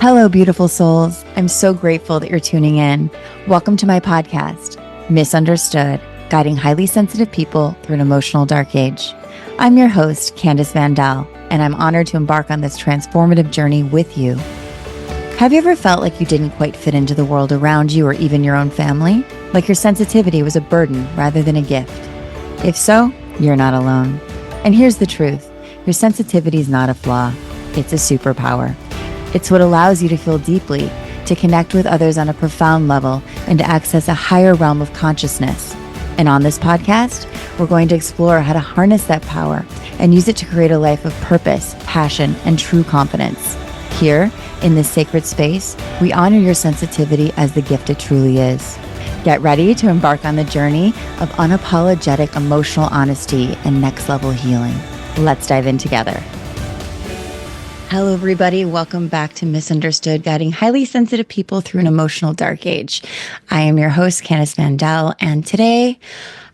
Hello, beautiful souls. I'm so grateful that you're tuning in. Welcome to my podcast, Misunderstood, guiding highly sensitive people through an emotional dark age. I'm your host, Candice Vandal, and I'm honored to embark on this transformative journey with you. Have you ever felt like you didn't quite fit into the world around you or even your own family? Like your sensitivity was a burden rather than a gift? If so, you're not alone. And here's the truth. Your sensitivity is not a flaw. It's a superpower. It's what allows you to feel deeply, to connect with others on a profound level, and to access a higher realm of consciousness. And on this podcast, we're going to explore how to harness that power and use it to create a life of purpose, passion, and true confidence. Here, in this sacred space, we honor your sensitivity as the gift it truly is. Get ready to embark on the journey of unapologetic emotional honesty and next-level healing. Let's dive in together. Hello, everybody. Welcome back to Misunderstood, guiding highly sensitive people through an emotional dark age. I am your host, Candice Vandal, and today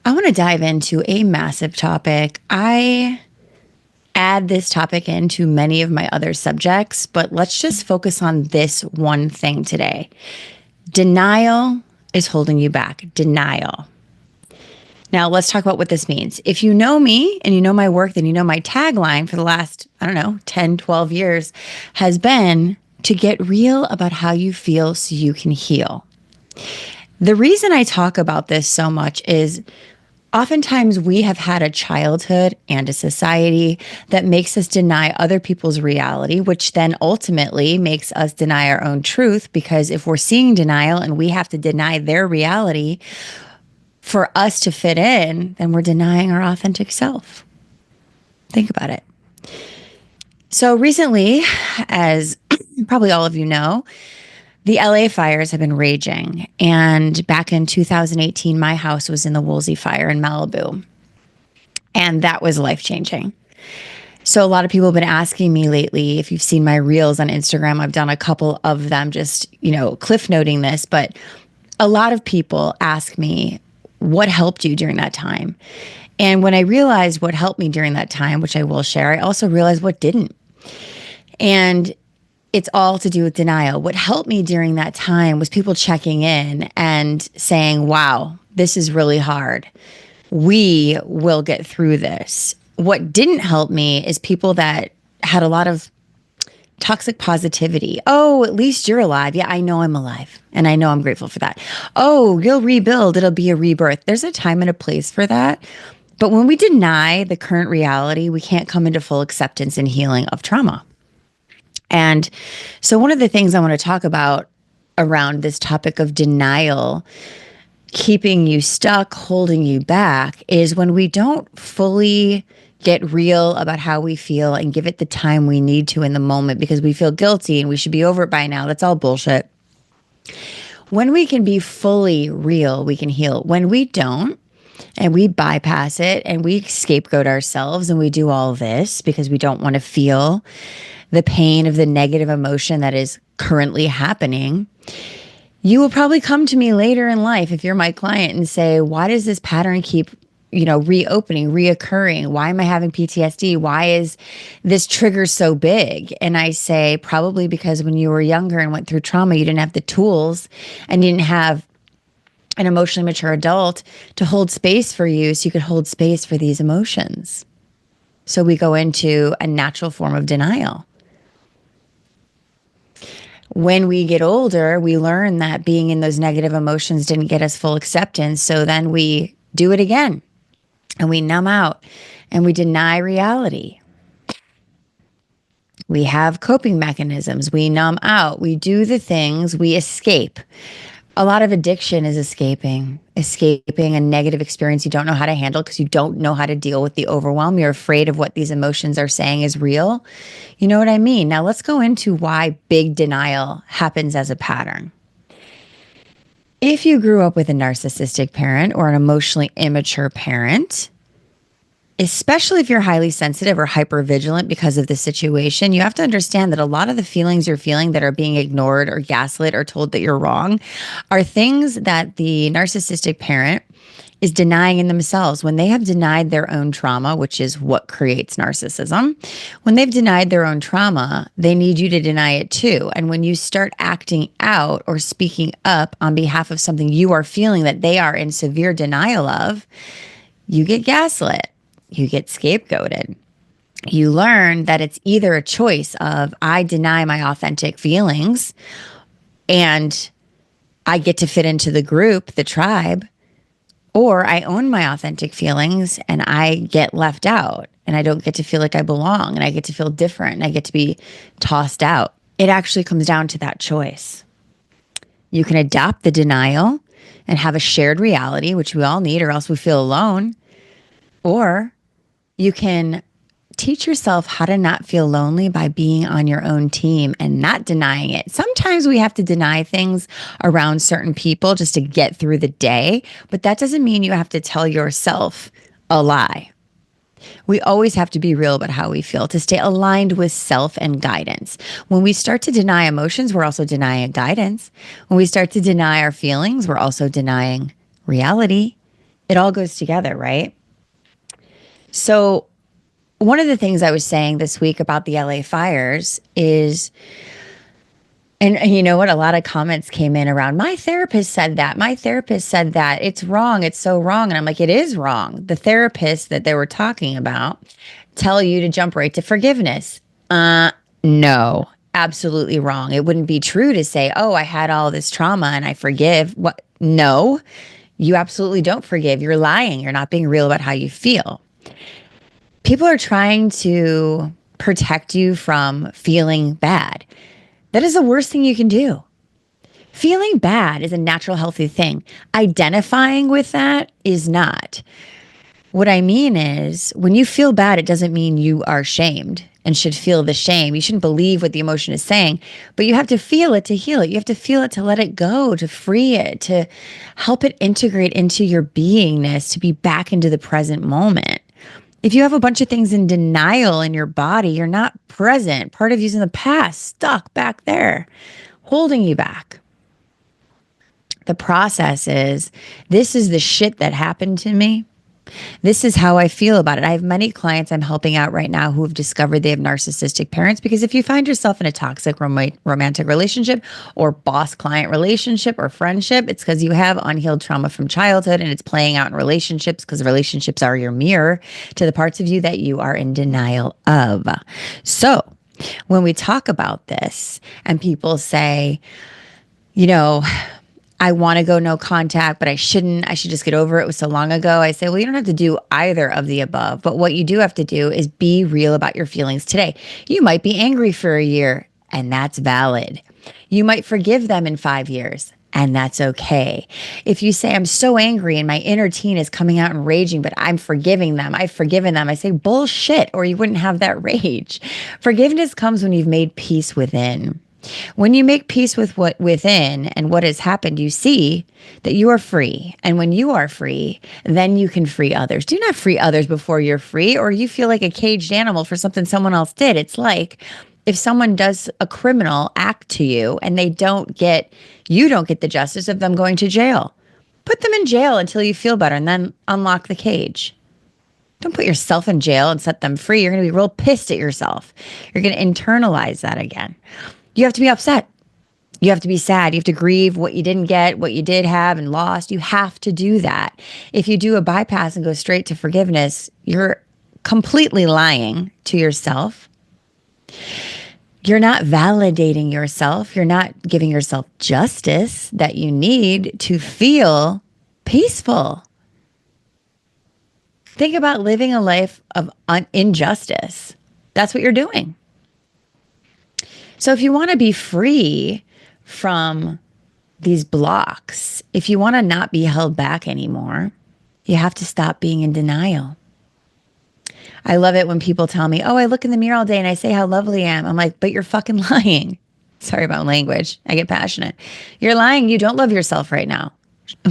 I want to dive into a massive topic. I add this topic into many of my other subjects, but let's just focus on this one thing today. Denial is holding you back. Denial. Now, let's talk about what this means. If you know me and you know my work, then you know my tagline for the last, 10, 12 years has been to get real about how you feel so you can heal. The reason I talk about this so much is oftentimes we have had a childhood and a society that makes us deny other people's reality, which then ultimately makes us deny our own truth, because if we're seeing denial and we have to deny their reality for us to fit in, then we're denying our authentic self. Think about it. So recently, as probably all of you know, the LA fires have been raging. And back in 2018, my house was in the Woolsey fire in Malibu. And that was life-changing. So a lot of people have been asking me lately, if you've seen my reels on Instagram, I've done a couple of them just, cliff noting this, but a lot of people ask me, what helped you during that time? And when I realized what helped me during that time, which I will share, I also realized what didn't. And it's all to do with denial. What helped me during that time was people checking in and saying, wow, this is really hard. We will get through this. What didn't help me is people that had a lot of toxic positivity. Oh, at least you're alive. Yeah, I know I'm alive. And I know I'm grateful for that. Oh, you'll rebuild. It'll be a rebirth. There's a time and a place for that. But when we deny the current reality, we can't come into full acceptance and healing of trauma. And so one of the things I want to talk about around this topic of denial, keeping you stuck, holding you back, is when we don't fully get real about how we feel and give it the time we need to in the moment because we feel guilty and we should be over it by now. That's all bullshit. When we can be fully real, we can heal. When we don't, and we bypass it and we scapegoat ourselves and we do all this because we don't want to feel the pain of the negative emotion that is currently happening, you will probably come to me later in life if you're my client and say, why does this pattern keep reopening, reoccurring? Why am I having PTSD? Why is this trigger so big? And I say, probably because when you were younger and went through trauma, you didn't have the tools and you didn't have an emotionally mature adult to hold space for you so you could hold space for these emotions. So we go into a natural form of denial. When we get older, we learn that being in those negative emotions didn't get us full acceptance. So then we do it again. And we numb out and we deny reality. We have coping mechanisms. We numb out. We do the things. We escape. A lot of addiction is escaping a negative experience you don't know how to handle because you don't know how to deal with the overwhelm. You're afraid of what these emotions are saying is real. You know what I mean? Now let's go into why big denial happens as a pattern. If you grew up with a narcissistic parent or an emotionally immature parent, especially if you're highly sensitive or hypervigilant because of the situation, you have to understand that a lot of the feelings you're feeling that are being ignored or gaslit or told that you're wrong are things that the narcissistic parent is denying in themselves. When they have denied their own trauma, which is what creates narcissism, when they've denied their own trauma, they need you to deny it too. And when you start acting out or speaking up on behalf of something you are feeling that they are in severe denial of, you get gaslit, you get scapegoated. You learn that it's either a choice of I deny my authentic feelings and I get to fit into the group, the tribe, or I own my authentic feelings and I get left out and I don't get to feel like I belong and I get to feel different and I get to be tossed out. It actually comes down to that choice. You can adopt the denial and have a shared reality, which we all need, or else we feel alone. Or you can teach yourself how to not feel lonely by being on your own team and not denying it. Sometimes we have to deny things around certain people just to get through the day, but that doesn't mean you have to tell yourself a lie. We always have to be real about how we feel to stay aligned with self and guidance. When we start to deny emotions, we're also denying guidance. When we start to deny our feelings, we're also denying reality. It all goes together, right? So one of the things I was saying this week about the LA fires is, and you know what? A lot of comments came in around, my therapist said that. My therapist said that. It's wrong. It's so wrong. And I'm like, it is wrong. The therapists that they were talking about tell you to jump right to forgiveness. No, absolutely wrong. It wouldn't be true to say, oh, I had all this trauma and I forgive. What? No, you absolutely don't forgive. You're lying. You're not being real about how you feel. People are trying to protect you from feeling bad. That is the worst thing you can do. Feeling bad is a natural, healthy thing. Identifying with that is not. What I mean is, when you feel bad, it doesn't mean you are shamed and should feel the shame. You shouldn't believe what the emotion is saying, but you have to feel it to heal it. You have to feel it to let it go, to free it, to help it integrate into your beingness, to be back into the present moment. If you have a bunch of things in denial in your body, you're not present. Part of you's in the past, stuck back there, holding you back. The process is, this is the shit that happened to me. This is how I feel about it. I have many clients I'm helping out right now who have discovered they have narcissistic parents, because if you find yourself in a toxic romantic relationship or boss-client relationship or friendship, it's because you have unhealed trauma from childhood and it's playing out in relationships, because relationships are your mirror to the parts of you that you are in denial of. So when we talk about this and people say, you know, I want to go no contact, but I shouldn't. I should just get over it. It was so long ago. I say, well, you don't have to do either of the above. But what you do have to do is be real about your feelings today. You might be angry for a year, and that's valid. You might forgive them in 5 years, and that's okay. If you say, I'm so angry and my inner teen is coming out and raging, but I'm forgiving them, I've forgiven them, I say, bullshit, or you wouldn't have that rage. Forgiveness comes when you've made peace within. When you make peace with what within and what has happened, you see that you are free. And when you are free, then you can free others. Do not free others before you're free, or you feel like a caged animal for something someone else did. It's like if someone does a criminal act to you and you don't get the justice of them going to jail. Put them in jail until you feel better and then unlock the cage. Don't put yourself in jail and set them free. You're going to be real pissed at yourself. You're going to internalize that again. You have to be upset. You have to be sad. You have to grieve what you didn't get, what you did have and lost. You have to do that. If you do a bypass and go straight to forgiveness, you're completely lying to yourself. You're not validating yourself. You're not giving yourself justice that you need to feel peaceful. Think about living a life of injustice. That's what you're doing. So if you want to be free from these blocks, if you want to not be held back anymore, you have to stop being in denial. I love it when people tell me, oh, I look in the mirror all day and I say how lovely I am. I'm like, but you're fucking lying. Sorry about language. I get passionate. You're lying. You don't love yourself right now.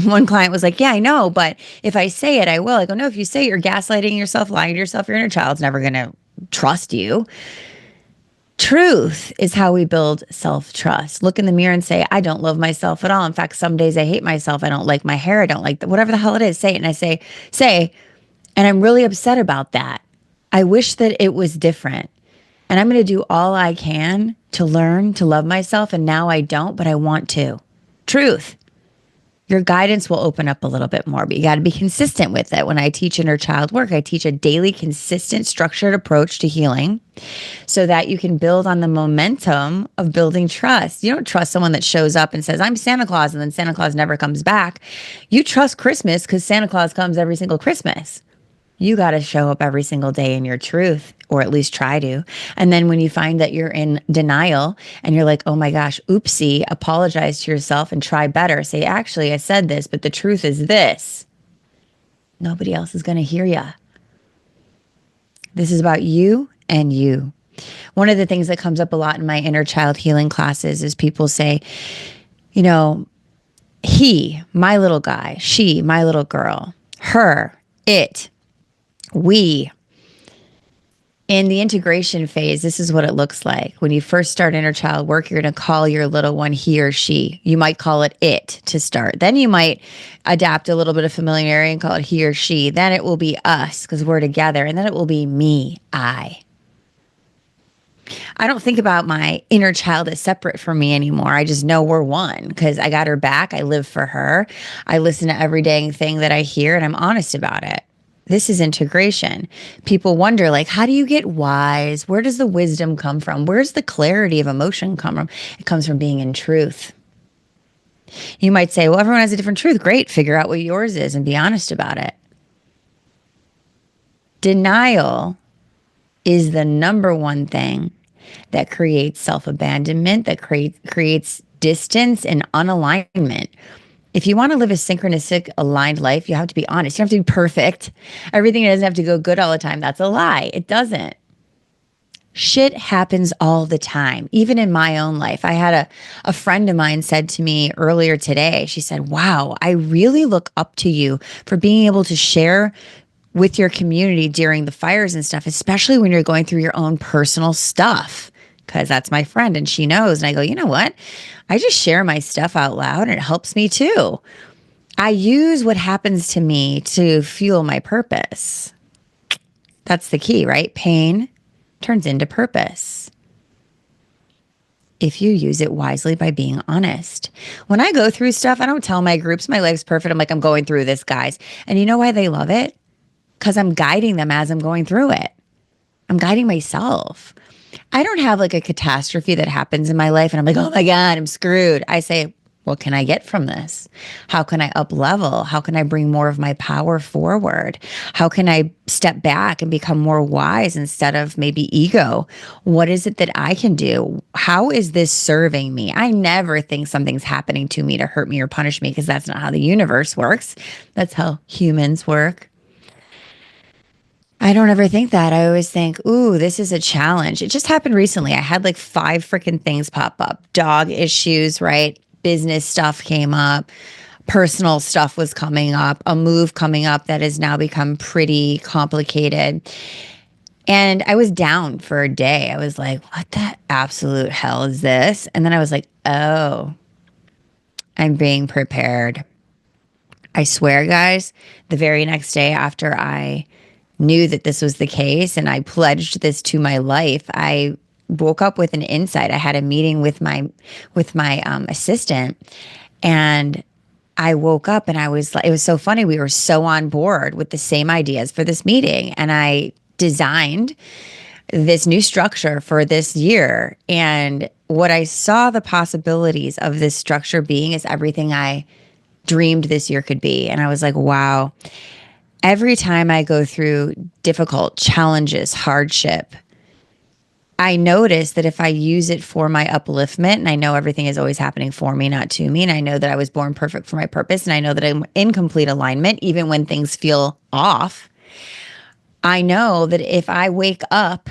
One client was like, yeah, I know, but if I say it, I will. I go, no, if you say it, you're gaslighting yourself, lying to yourself, your inner child's never going to trust you. Truth is how we build self-trust. Look in the mirror and say, I don't love myself at all. In fact, some days I hate myself. I don't like my hair. I don't like whatever the hell it is. Say it. And I say, and I'm really upset about that. I wish that it was different. And I'm going to do all I can to learn to love myself. And now I don't, but I want to. Truth. Your guidance will open up a little bit more, but you got to be consistent with it. When I teach inner child work, I teach a daily, consistent, structured approach to healing so that you can build on the momentum of building trust. You don't trust someone that shows up and says, I'm Santa Claus, and then Santa Claus never comes back. You trust Christmas because Santa Claus comes every single Christmas. You got to show up every single day in your truth, or at least try to. And then when you find that you're in denial and you're like, oh my gosh, oopsie, apologize to yourself and try better. Say, actually, I said this, but the truth is this. Nobody else is going to hear you. This is about you and you. One of the things that comes up a lot in my inner child healing classes is people say, you know, he, my little guy, she, my little girl, her, it, we. In the integration phase, this is what it looks like. When you first start inner child work, you're going to call your little one he or she. You might call it it to start. Then you might adapt a little bit of familiarity and call it he or she. Then it will be us because we're together. And then it will be me, I. I don't think about my inner child as separate from me anymore. I just know we're one because I got her back. I live for her. I listen to every dang thing that I hear and I'm honest about it. This is integration. People wonder, like, how do you get wise? Where does the wisdom come from? Where's the clarity of emotion come from? It comes from being in truth. You might say, well, everyone has a different truth. Great. Figure out what yours is and be honest about it. Denial is the number one thing that creates self-abandonment, that creates distance and unalignment. If you want to live a synchronistic, aligned life, you have to be honest. You don't have to be perfect. Everything doesn't have to go good all the time. That's a lie. It doesn't. Shit happens all the time, even in my own life. I had a friend of mine said to me earlier today, she said, wow, I really look up to you for being able to share with your community during the fires and stuff, especially when you're going through your own personal stuff. Because that's my friend and she knows. And I go, you know what? I just share my stuff out loud and it helps me too. I use what happens to me to fuel my purpose. That's the key, right? Pain turns into purpose if you use it wisely by being honest. When I go through stuff, I don't tell my groups, my life's perfect. I'm like, I'm going through this, guys. And you know why they love it? Because I'm guiding them as I'm going through it. I'm guiding myself. I don't have like a catastrophe that happens in my life and I'm like, oh my God, I'm screwed. I say, what can I get from this? How can I up level? How can I bring more of my power forward? How can I step back and become more wise instead of maybe ego? What is it that I can do? How is this serving me? I never think something's happening to me to hurt me or punish me because that's not how the universe works. That's how humans work. I don't ever think that. I always think, ooh, this is a challenge. It just happened recently. I had like 5 freaking things pop up. Dog issues, right? Business stuff came up. Personal stuff was coming up. A move coming up that has now become pretty complicated. And I was down for a day. I was like, what the absolute hell is this? And then I was like, oh, I'm being prepared. I swear, guys, the very next day after I knew that this was the case and I pledged this to my life, I woke up with an insight. I had a meeting with my assistant and I woke up and I was like, it was so funny. We were so on board with the same ideas for this meeting. And I designed this new structure for this year. And what I saw the possibilities of this structure being is everything I dreamed this year could be. And I was like, wow. Every time I go through difficult challenges, hardship, I notice that if I use it for my upliftment, and I know everything is always happening for me, not to me, and I know that I was born perfect for my purpose, and I know that I'm in complete alignment, even when things feel off, I know that if I wake up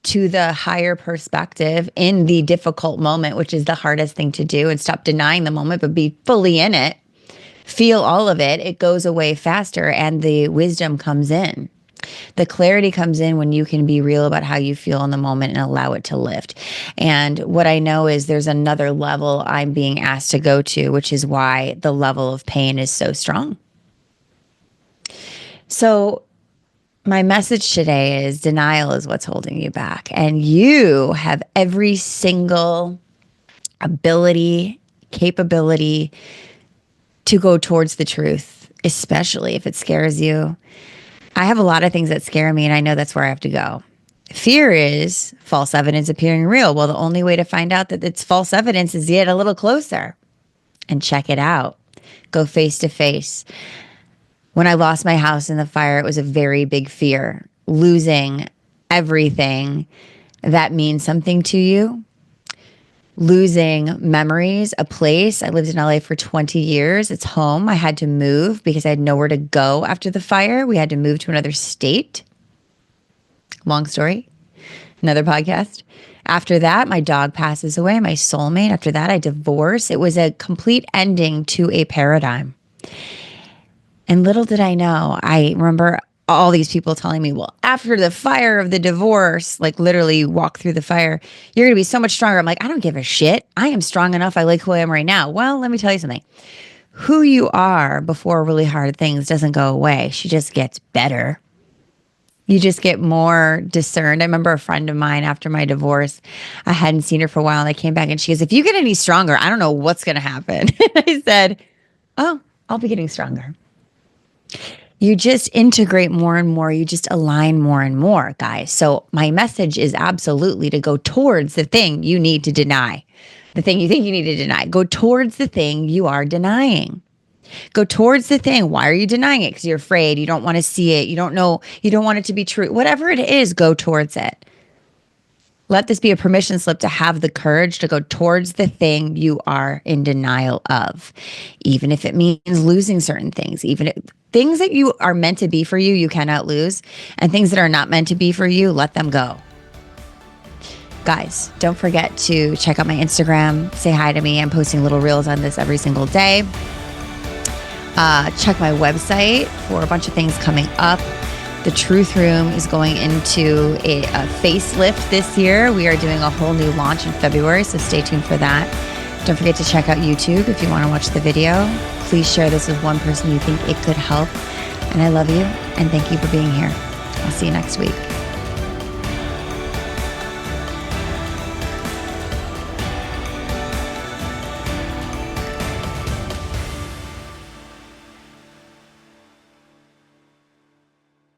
to the higher perspective in the difficult moment, which is the hardest thing to do, and stop denying the moment, but be fully in it, feel all of it, it goes away faster and the wisdom comes in. The clarity comes in when you can be real about how you feel in the moment and allow it to lift. And what I know is there's another level I'm being asked to go to, which is why the level of pain is so strong. So my message today is denial is what's holding you back. And you have every single ability, capability to go towards the truth, especially if it scares you. I have a lot of things that scare me, and I know that's where I have to go. Fear is false evidence appearing real. Well, the only way to find out that it's false evidence is get a little closer and check it out. Go face to face. When I lost my house in the fire, it was a very big fear. Losing everything that means something to you. Losing memories, a place. I lived in LA for 20 years. It's home. I had to move because I had nowhere to go after the fire. We had to move to another state. Long story. Another podcast. After that, my dog passes away, my soulmate. After that, I divorce. It was a complete ending to a paradigm. And little did I know, I remember all these people telling me, well, after the fire of the divorce, like literally walk through the fire, you're going to be so much stronger. I'm like, I don't give a shit. I am strong enough. I like who I am right now. Well, let me tell you something. Who you are before really hard things doesn't go away. She just gets better. You just get more discerned. I remember a friend of mine after my divorce, I hadn't seen her for a while, and I came back and she goes, if you get any stronger, I don't know what's going to happen. I said, oh, I'll be getting stronger. You just integrate more and more. You just align more and more, guys. So my message is absolutely to go towards the thing you need to deny, the thing you think you need to deny. Go towards the thing you are denying. Go towards the thing. Why are you denying it? Because you're afraid. You don't want to see it. You don't know. You don't want it to be true. Whatever it is, go towards it. Let this be a permission slip to have the courage to go towards the thing you are in denial of, even if it means losing certain things, even if things that you are meant to be for you, you cannot lose, and things that are not meant to be for you, let them go. Guys, don't forget to check out my Instagram. Say hi to me. I'm posting little reels on this every single day. Check my website for a bunch of things coming up. The Truth Room is going into a facelift this year. We are doing a whole new launch in February, so stay tuned for that. Don't forget to check out YouTube if you want to watch the video. Please share this with one person you think it could help. And I love you, and thank you for being here. I'll see you next week.